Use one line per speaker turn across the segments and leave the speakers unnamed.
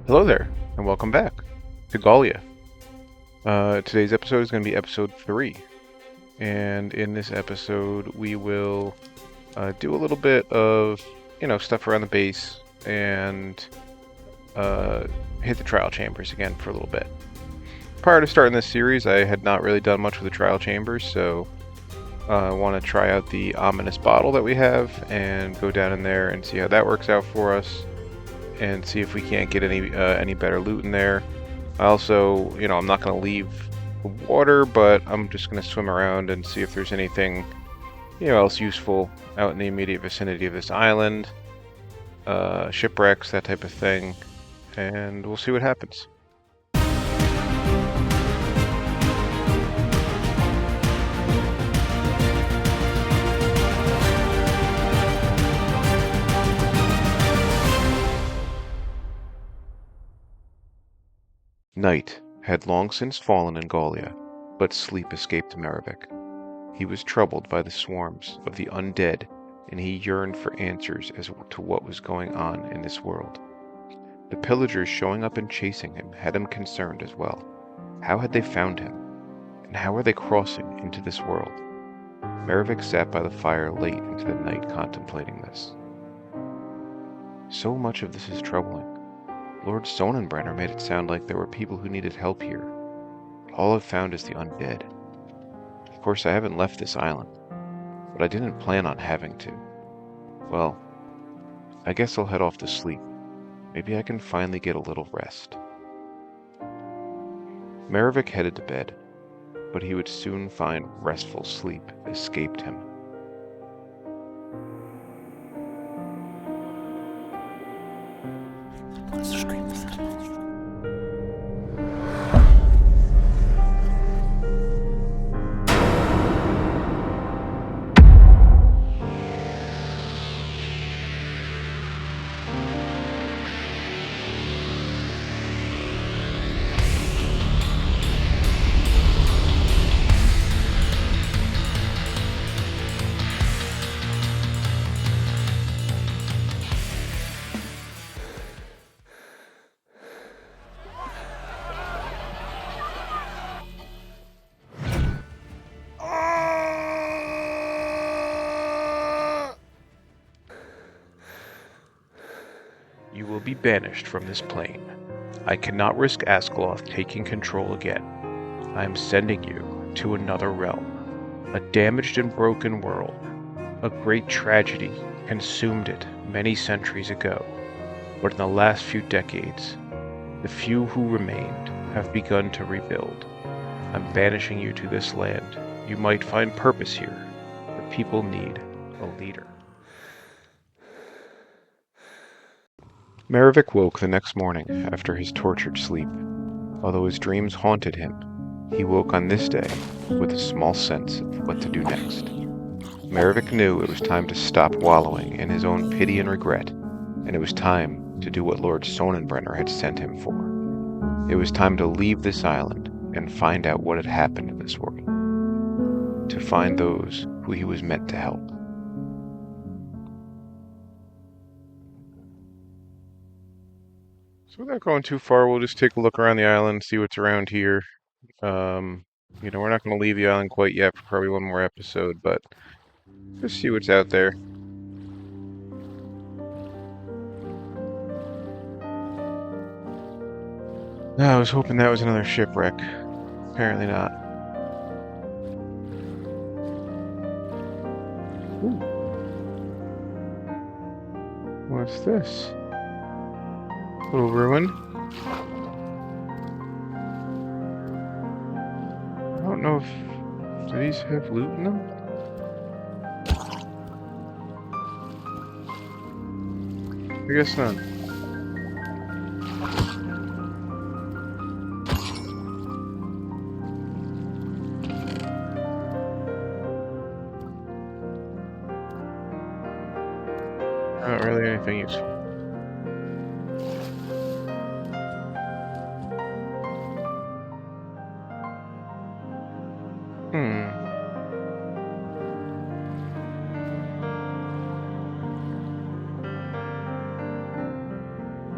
Hello there, and welcome back to Gaulia. Today's episode is going to be episode 3, and in this episode we will do a little bit of, stuff around the base and hit the trial chambers again for a little bit. Prior to starting this series, I had not really done much with the trial chambers, so I want to try out the Ominious bottle that we have and go down in there and see how that works out for us, and see if we can't get any better loot in there. I also, I'm not going to leave the water, but I'm just going to swim around and see if there's anything, else useful out in the immediate vicinity of this island, shipwrecks, that type of thing, and we'll see what happens. Night had long since fallen in Gaulia, but sleep escaped Merivik. He was troubled by the swarms of the undead, and he yearned for answers as to what was going on in this world. The pillagers showing up and chasing him had him concerned as well. How had they found him? And how were they crossing into this world? Merivik sat by the fire late into the night contemplating this. So much of this is troubling. Lord Sonnenbrenner made it sound like there were people who needed help here. All I've found is the undead. Of course, I haven't left this island, but I didn't plan on having to. Well, I guess I'll head off to sleep. Maybe I can finally get a little rest. Merivik headed to bed, but he would soon find restful sleep escaped him. You will be banished from this plane. I cannot risk Askeladd taking control again. I am sending you to another realm, a damaged and broken world. A great tragedy consumed it many centuries ago, but in the last few decades, the few who remained have begun to rebuild. I'm banishing you to this land. You might find purpose here. The people need a leader. Merivik woke the next morning after his tortured sleep. Although his dreams haunted him, he woke on this day with a small sense of what to do next. Merivik knew it was time to stop wallowing in his own pity and regret, and it was time to do what Lord Sonnenbrenner had sent him for. It was time to leave this island and find out what had happened in this world. To find those who he was meant to help. So without going too far, we'll just take a look around the island, see what's around here. We're not going to leave the island quite yet for probably one more episode, but just see what's out there. I was hoping that was another shipwreck. Apparently not. Ooh. What's this? Little ruin. I don't know if... do these have loot in them? I guess not. Not really anything useful.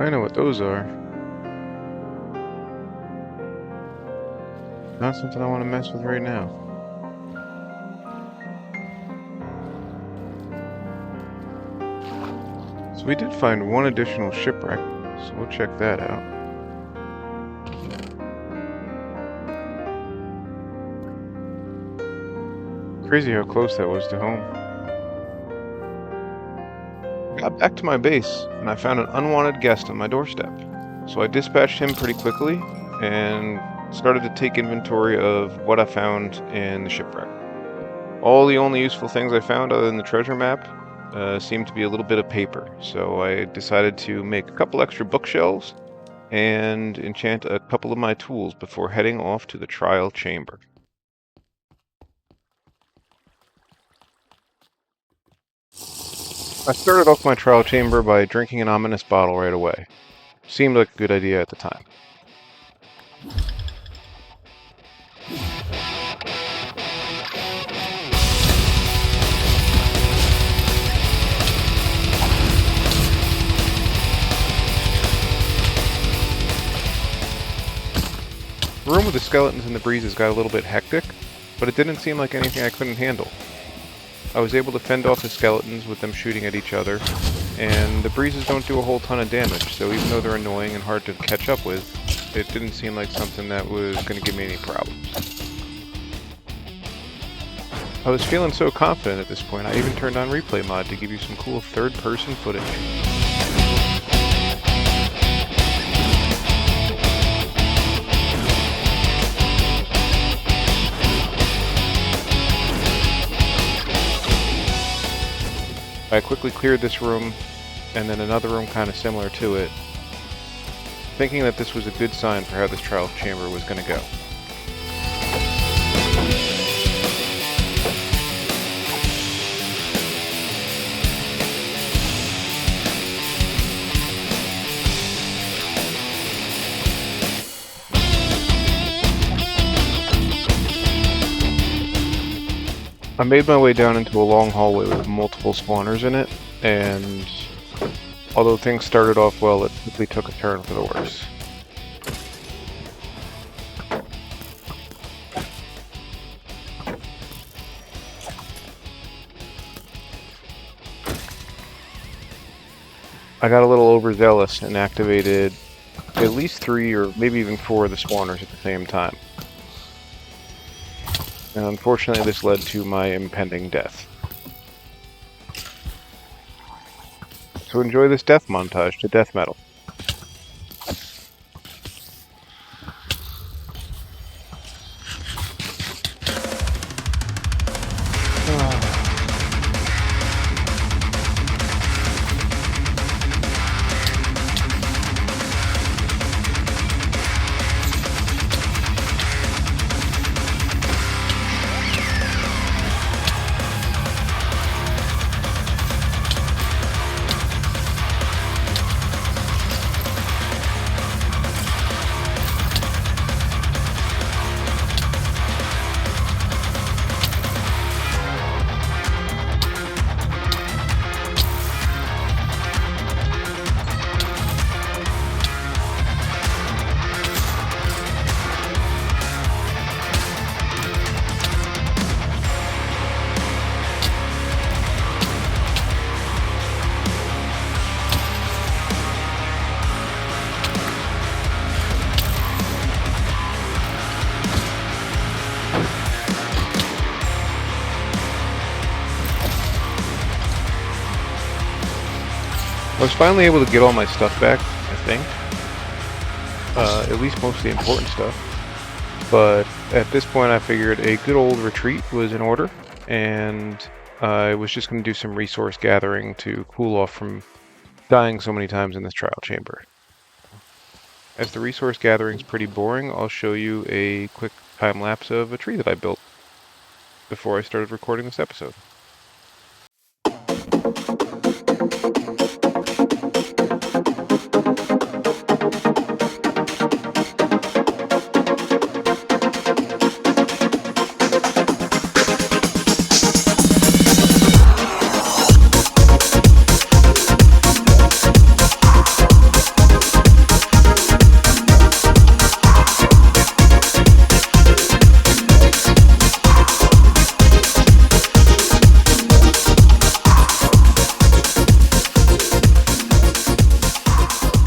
I know what those are. Not something I want to mess with right now. So we did find one additional shipwreck, so we'll check that out. Crazy how close that was to home. Got back to my base, and I found an unwanted guest on my doorstep. So I dispatched him pretty quickly, and started to take inventory of what I found in the shipwreck. All the only useful things I found other than the treasure map seemed to be a little bit of paper, so I decided to make a couple extra bookshelves and enchant a couple of my tools before heading off to the trial chamber. I started off my trial chamber by drinking an ominous bottle right away. Seemed like a good idea at the time. The room with the skeletons and the breezes got a little bit hectic, but it didn't seem like anything I couldn't handle. I was able to fend off the skeletons with them shooting at each other, and the breezes don't do a whole ton of damage, so even though they're annoying and hard to catch up with, it didn't seem like something that was going to give me any problems. I was feeling so confident at this point, I even turned on replay mod to give you some cool third-person footage. I quickly cleared this room, and then another room kind of similar to it, thinking that this was a good sign for how this trial chamber was going to go. I made my way down into a long hallway with multiple spawners in it, and although things started off well, it quickly took a turn for the worse. I got a little overzealous and activated at least 3 or maybe even 4 of the spawners at the same time. And unfortunately, this led to my impending death. So enjoy this death montage to death metal. I was finally able to get all my stuff back, I think. At least most of the important stuff. But at this point I figured a good old retreat was in order, and I was just going to do some resource gathering to cool off from dying so many times in this trial chamber. As the resource gathering is pretty boring, I'll show you a quick time lapse of a tree that I built before I started recording this episode.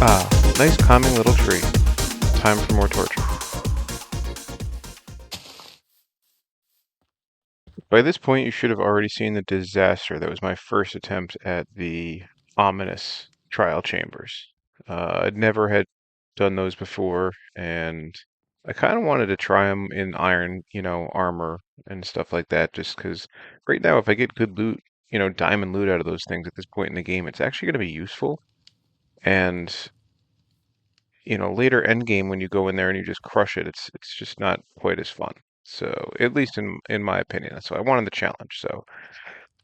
Ah, nice calming little tree. Time for more torture. By this point, you should have already seen the disaster that was my first attempt at the ominous trial chambers. I'd never had done those before, and I kind of wanted to try them in iron, armor and stuff like that, just because right now, if I get good loot, diamond loot out of those things at this point in the game, it's actually going to be useful. And, later end game when you go in there and you just crush it, it's just not quite as fun. So, at least in my opinion. So I wanted the challenge. So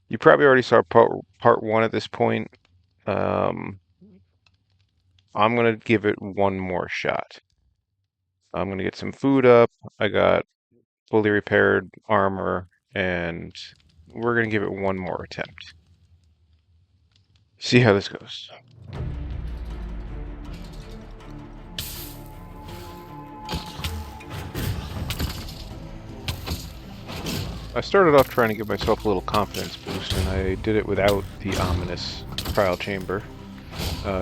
you probably already saw part one at this point. Um, I'm gonna give it one more shot. I'm gonna get some food up. I got fully repaired armor, and we're gonna give it one more attempt. See how this goes. I started off trying to give myself a little confidence boost, and I did it without the ominous trial chamber,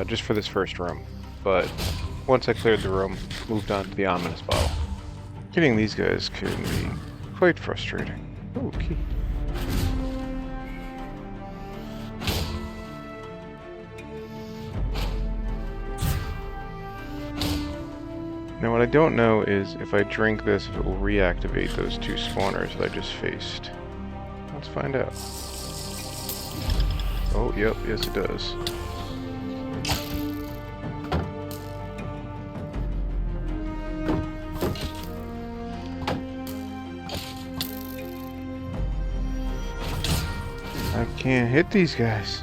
just for this first room. But once I cleared the room, moved on to the ominous bottle. Getting these guys can be quite frustrating. Oh, key. Now what I don't know is if I drink this, if it will reactivate those two spawners that I just faced. Let's find out. Oh, yep, yes it does. I can't hit these guys.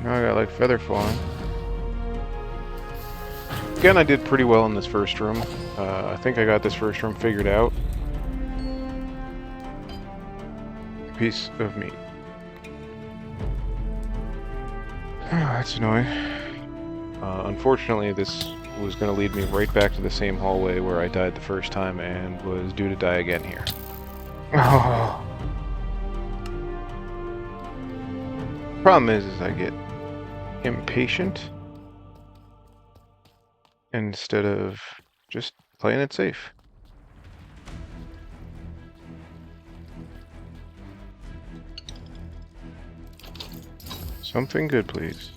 Now I got like feather falling. Again, I did pretty well in this first room. I think I got this first room figured out. Piece of meat. That's annoying. Unfortunately, this was going to lead me right back to the same hallway where I died the first time and was due to die again here. Oh. Problem is I get impatient instead of just playing it safe. Something good, please.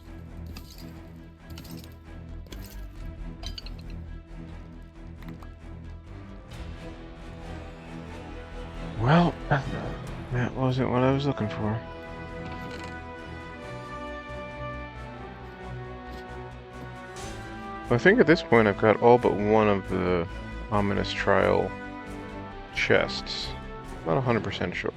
Well, that wasn't what I was looking for. I think at this point I've got all but one of the ominous trial chests. Not 100% sure.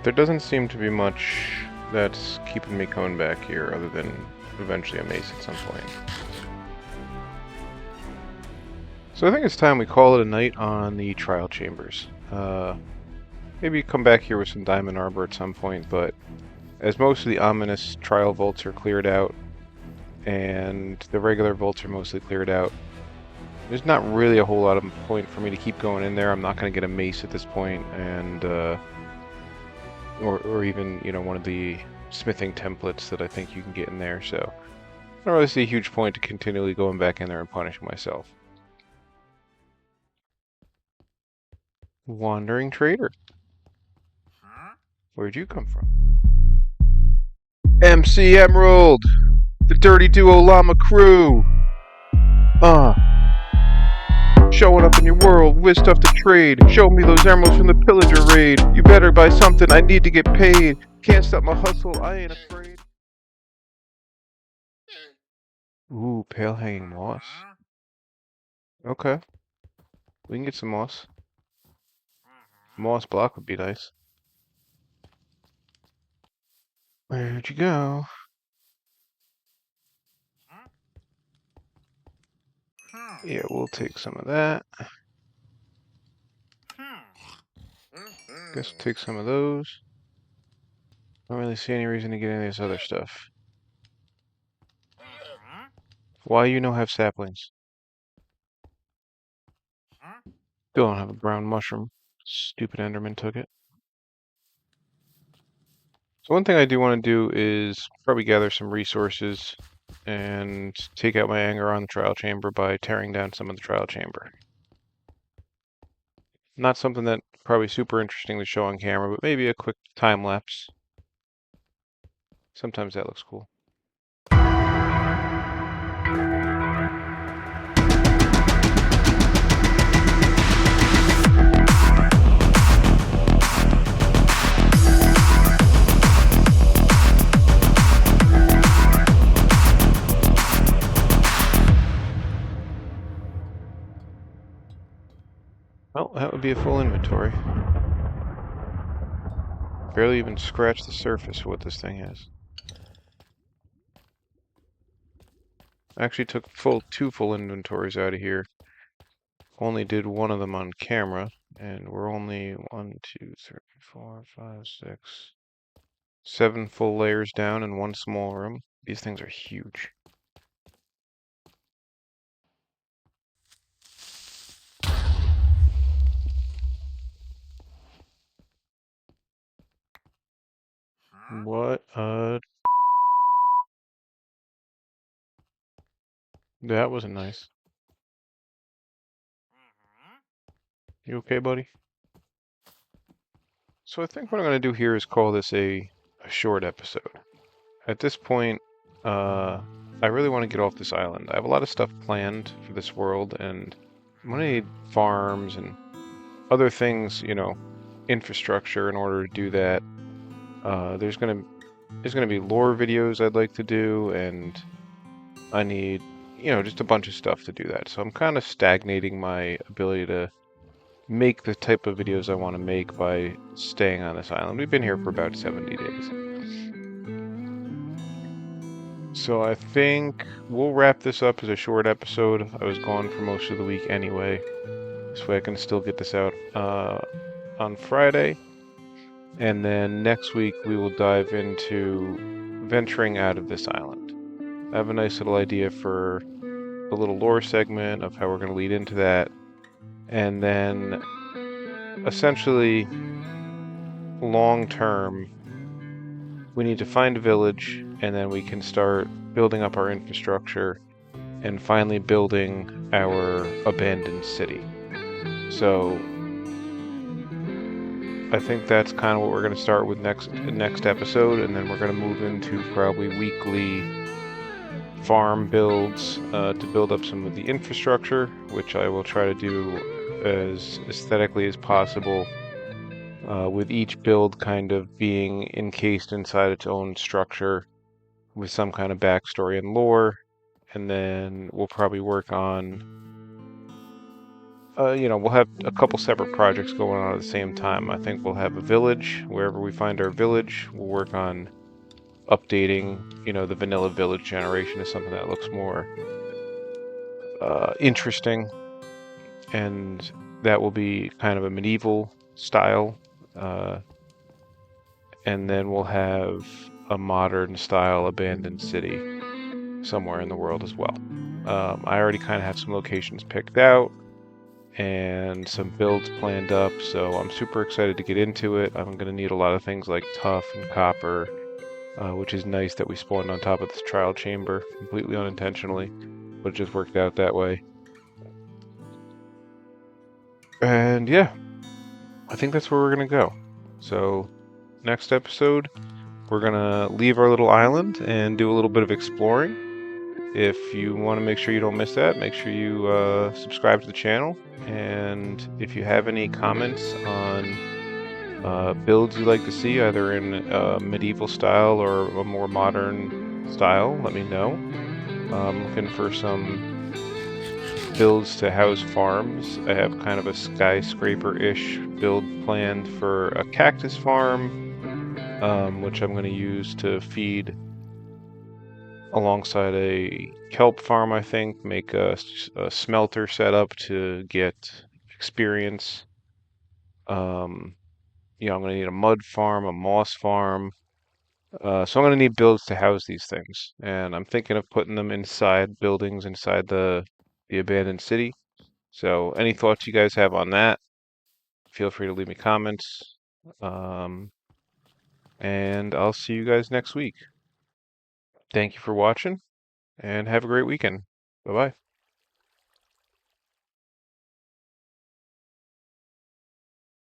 There doesn't seem to be much that's keeping me coming back here other than eventually a mace at some point. So I think it's time we call it a night on the trial chambers. Maybe come back here with some diamond arbor at some point, but as most of the ominous trial vaults are cleared out and the regular vaults are mostly cleared out, there's not really a whole lot of point for me to keep going in there. I'm not going to get a mace at this point, and or even one of the smithing templates that I think you can get in there. So I don't really see a huge point to continually going back in there and punishing myself. Wandering trader. Where'd you come from? MC Emerald! The Dirty Duo Llama crew! Showing up in your world with stuff to trade. Show me those emeralds from the pillager raid. You better buy something, I need to get paid. Can't stop my hustle, I ain't afraid. Ooh, pale hanging moss. Okay. We can get some moss. Moss block would be nice. Where'd you go? Yeah, we'll take some of that. Guess we'll take some of those. Don't really see any reason to get any of this other stuff. Why you no have saplings? Still don't have a brown mushroom. Stupid Enderman took it. So one thing I do want to do is probably gather some resources and take out my anger on the trial chamber by tearing down some of the trial chamber. Not something that probably super interesting to show on camera, but maybe a quick time lapse. Sometimes that looks cool. Well, that would be a full inventory. Barely even scratched the surface of what this thing has. I actually took two full inventories out of here. Only did one of them on camera, and we're only 1, 2, 3, 4, 5, 6, 7 full layers down in one small room. These things are huge. What? That wasn't nice. You okay, buddy? So I think what I'm going to do here is call this a short episode. At this point, I really want to get off this island. I have a lot of stuff planned for this world, and I'm going to need farms and other things, infrastructure in order to do that. There's gonna be lore videos I'd like to do, and I need, just a bunch of stuff to do that. So I'm kind of stagnating my ability to make the type of videos I want to make by staying on this island. We've been here for about 70 days. So I think we'll wrap this up as a short episode. I was gone for most of the week anyway, this way I can still get this out on Friday. And then next week we will dive into venturing out of this island. I have a nice little idea for a little lore segment of how we're going to lead into that. And then essentially, long term, we need to find a village, and then we can start building up our infrastructure and finally building our abandoned city. So I think that's kind of what we're going to start with next episode, and then we're going to move into probably weekly farm builds to build up some of the infrastructure, which I will try to do as aesthetically as possible, with each build kind of being encased inside its own structure with some kind of backstory and lore. And then we'll probably work on, we'll have a couple separate projects going on at the same time. I think we'll have a village. Wherever we find our village, we'll work on updating, the vanilla village generation is something that looks more interesting, and that will be kind of a medieval style. And then we'll have a modern style abandoned city somewhere in the world as well. I already kind of have some locations picked out and some builds planned up, so I'm super excited to get into it. I'm going to need a lot of things like tuff and copper, which is nice that we spawned on top of this trial chamber completely unintentionally, but it just worked out that way. And yeah, I think that's where we're going to go. So next episode, we're going to leave our little island and do a little bit of exploring. If you want to make sure you don't miss that, make sure you subscribe to the channel. And if you have any comments on builds you'd like to see, either in medieval style or a more modern style, let me know. I'm looking for some builds to house farms. I have kind of a skyscraper-ish build planned for a cactus farm, which I'm going to use to feed alongside a kelp farm, I think. Make a smelter setup to get experience. I'm going to need a mud farm, a moss farm. So I'm going to need builds to house these things. And I'm thinking of putting them inside buildings inside the abandoned city. So any thoughts you guys have on that, feel free to leave me comments. And I'll see you guys next week. Thank you for watching, and have a great weekend. Bye-bye.